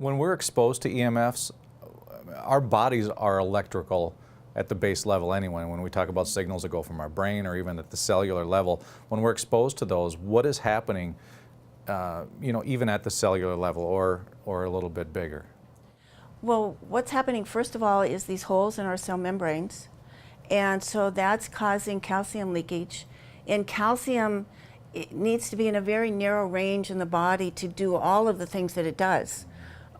When we're exposed to EMFs, our bodies are electrical at the base level anyway. When we talk about signals that go from our brain or even at the cellular level, when we're exposed to those, what is happening, even at the cellular level or a little bit bigger? Well, what's happening first of all is these holes in our cell membranes, and so that's causing calcium leakage. And calcium, it needs to be in a very narrow range in the body to do all of the things that it does.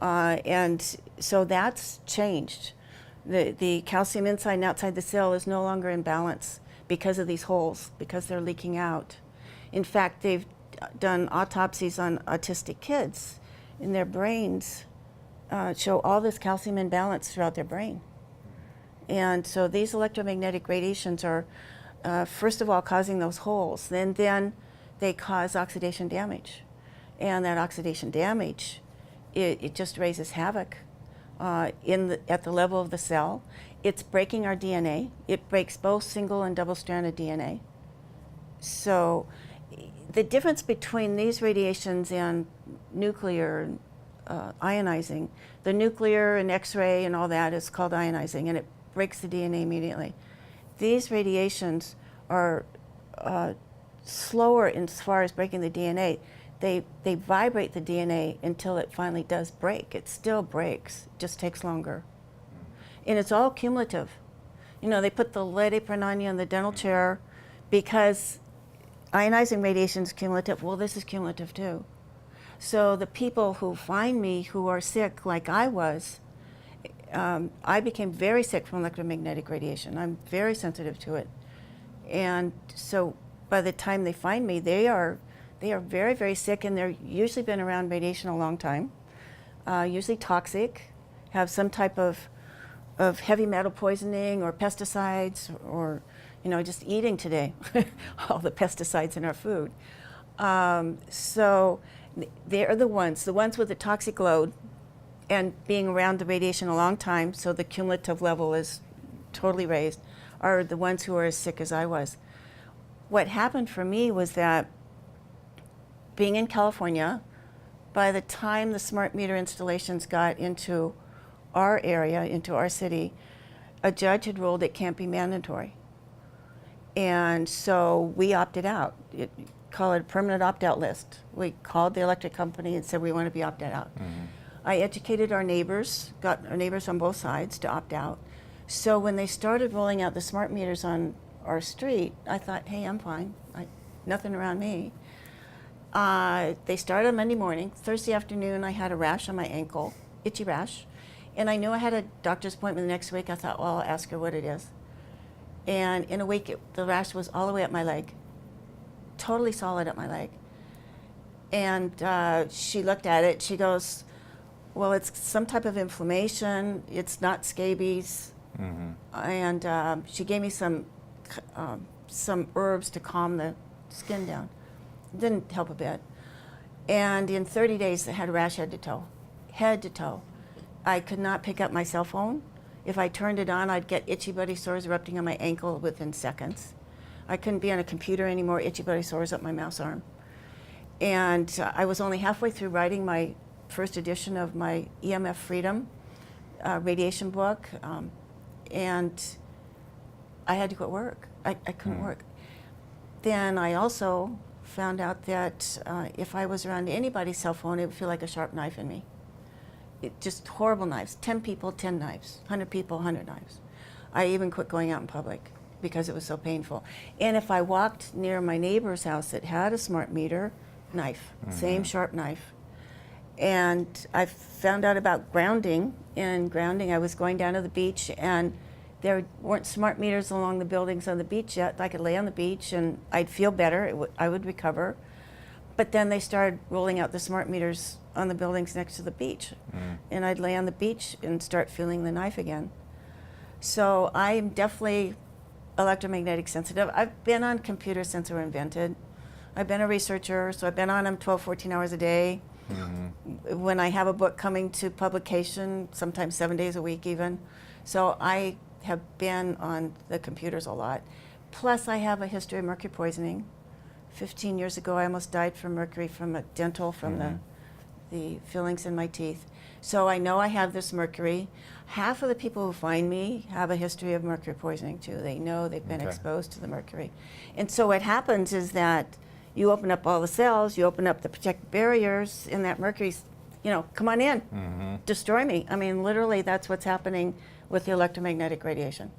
And so that's changed. The calcium inside and outside the cell is no longer in balance because of these holes, because they're leaking out. In fact, they've done autopsies on autistic kids, and their brains show all this calcium imbalance throughout their brain. And so these electromagnetic radiations are, first of all, causing those holes. Then they cause oxidation damage. And that oxidation damage, it just raises havoc at the level of the cell. It's breaking our DNA. It breaks both single and double-stranded DNA. So the difference between these radiations and nuclear ionizing, the nuclear and X-ray and all that is called ionizing, and it breaks the DNA immediately. These radiations are slower as far as breaking the DNA. They vibrate the DNA until it finally does break. It still breaks, it just takes longer. And it's all cumulative. They put the lead apron on you in the dental chair because ionizing radiation is cumulative. Well, this is cumulative too. So the people who find me who are sick like I was, I became very sick from electromagnetic radiation. I'm very sensitive to it. And so by the time they find me, they are very, very sick, and they're usually been around radiation a long time, usually toxic, have some type of heavy metal poisoning or pesticides or, just eating today, all the pesticides in our food. So they're the ones with the toxic load and being around the radiation a long time, so the cumulative level is totally raised, are the ones who are as sick as I was. What happened for me was that being in California, by the time the smart meter installations got into our area, into our city, a judge had ruled it can't be mandatory. And so we opted out. Call it a permanent opt-out list. We called the electric company and said we want to be opted out. Mm-hmm. I educated our neighbors, got our neighbors on both sides to opt out. So when they started rolling out the smart meters on our street, I thought, hey, I'm fine. Nothing around me. They started on Monday morning. Thursday afternoon, I had a rash on my ankle, itchy rash. And I knew I had a doctor's appointment the next week. I thought, well, I'll ask her what it is. And in a week, the rash was all the way up my leg, totally solid up my leg. And she looked at it. She goes, well, it's some type of inflammation. It's not scabies. Mm-hmm. And she gave me some herbs to calm the skin down. It didn't help a bit. And in 30 days, I had a rash head to toe. Head to toe. I could not pick up my cell phone. If I turned it on, I'd get itchy buddy sores erupting on my ankle within seconds. I couldn't be on a computer anymore, itchy buddy sores up my mouse arm. And I was only halfway through writing my first edition of my EMF Freedom radiation book, and I had to quit work. I couldn't work. Then I also found out that if I was around anybody's cell phone, it would feel like a sharp knife in me. Just horrible knives. 10 people, 10 knives. 100 people, 100 knives. I even quit going out in public because it was so painful. And if I walked near my neighbor's house that had a smart meter, knife, same sharp knife. And I found out about grounding. And grounding, I was going down to the beach, and there weren't smart meters along the buildings on the beach yet. I could lay on the beach and I'd feel better. I would recover. But then they started rolling out the smart meters on the buildings next to the beach. And I'd lay on the beach and start feeling the knife again. So I am definitely electromagnetic sensitive. I've been on computers since they were invented. I've been a researcher, so I've been on them 12, 14 hours a day. When I have a book coming to publication, sometimes 7 days a week even. So I have been on the computers a lot. Plus I have a history of mercury poisoning. 15 years ago, I almost died from mercury from a dental, from the fillings in my teeth. So I know I have this mercury. Half of the people who find me have a history of mercury poisoning too. They know they've been Okay. exposed to the mercury. And so what happens is that you open up all the cells, you open up the protective barriers, and that mercury's, come on in, destroy me. I mean, literally that's what's happening with the electromagnetic radiation.